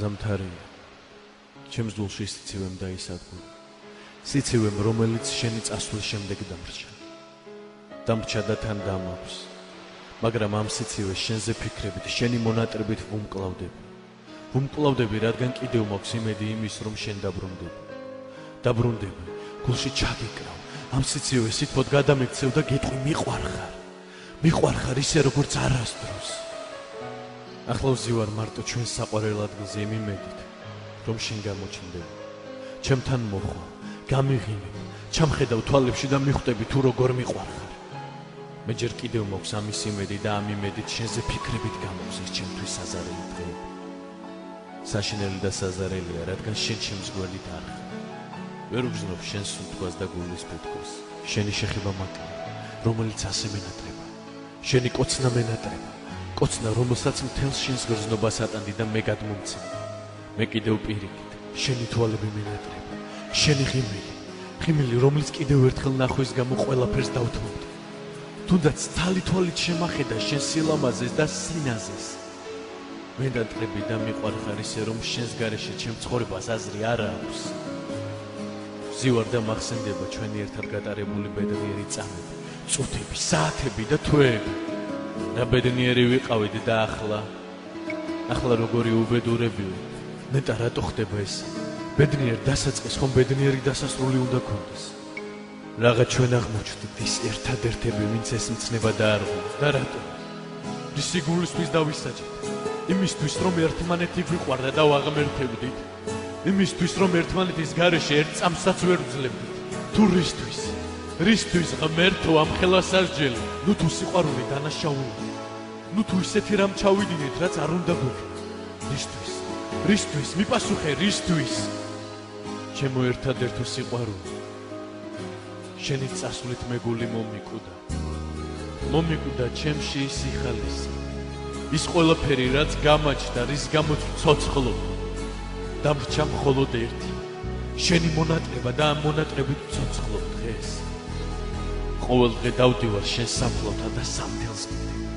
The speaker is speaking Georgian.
ზამთარია ჩემს დულში სიცივემ დაისადგურა სიცივემ რომელიც შენი წასვლის შემდეგ დამრჩა და თან დამაქვს მაგრამ ამ სიცივეს შენზე ფიქრებით შენი მონატრებით ვუმკლავდები რადგან კიდევ მაქვს იმედი იმის რომ შენ დაბრუნდები გულში ჩაგიკრავ ამ სიცივეს სითბოდ გადამექცევ და გეტყვი მიყვარხარ ისე როგორც არასდროს ახლა ვზივარ მარტო ჩვენს საყვარელ ადგილზე იმ იმედით რომ შენ გამოჩნდები ჩემთან მოხვა გამიღინებ ჩამხედავ თვალებში და მიხვდები თუ როგორ მიყვარხარ მე ჯერ კიდევ მაქვს ამის იმედი და ამ იმედით შენზე ფიქრებით გამოგზის ჩემთვის საზარელი დღეები საშინელი და საზარელია რადგან შენ ჩემს გველით არ ხარ ვერ უგზნობ შენს სუნთქვას და გულის ფეთქოს შენი შეხება მაკლია რომელიც ასე მენატრება შენი კოცნა მენატრება კოცნა რომელსაც მთელს შენს გრძნობას ატანდი და მე გადმომცემ მე კიდევ პირიქით შენი თვალები მენატრება შენი ღიმილი რომლის კიდევ ერთხელ ნახვის გამო ყველაფერს დავთმობდი თუნდაც თალი თვალით შემახედა შენ სილამაზეს და სინაზეს მენატრები და მიყვარხარ ისე რომ შენს გარეშე ჩემ ცხოვრებას აზრი არ აქვს ზივარ და მახსენდება ჩვენი ერთად გატარებული ბედნიერი წამები წუთები საათები და თვეები რა ბედნიერი ვიყავით და ახლა როგორი უბედურები ვართ ნეტა რატო ხდება ეს ბედნიერ დასაწყის ხომ ბედნიერი დასასრული უნდა გქონდეს რაღაც ჩვენ აღმოჩნდით ის ერთადერთები ვინც ეს მცნება დაარღვევს და რატო რისი გულისთვის დავისაჯეთ იმისთვის რომ ერთმანეთი გვიყვარდა და ვაღმერთებდით იმისთვის რომ ერთმანეთის გარეშე ერთ წამსაც ვერ ვძლებდით თუ რისთვის ღმერთო ამ ხელასასჯელი ნუ თუ სიყვარული დანაშაულია ნუ თუ ისეთი რამ ჩავიდინეთ რაც არ უნდა გვექნათ რისთვის მიპასუხე რისთვის ჩემო ერთადერთო სიყვარული შენი წასვლით მეგული მომიკვდა ჩემში ის სიხალისი ის ყველაფერი რაც გამაჩნდა რის გამოც ვცოცხლობ დამრჩა მხოლოდ ერთი შენი მონატრება და ამ მონატრებით ვცოცხლობ დღეს ყოველ დღე დავდივარ შენ სამფლობთან და სამთელს კიდე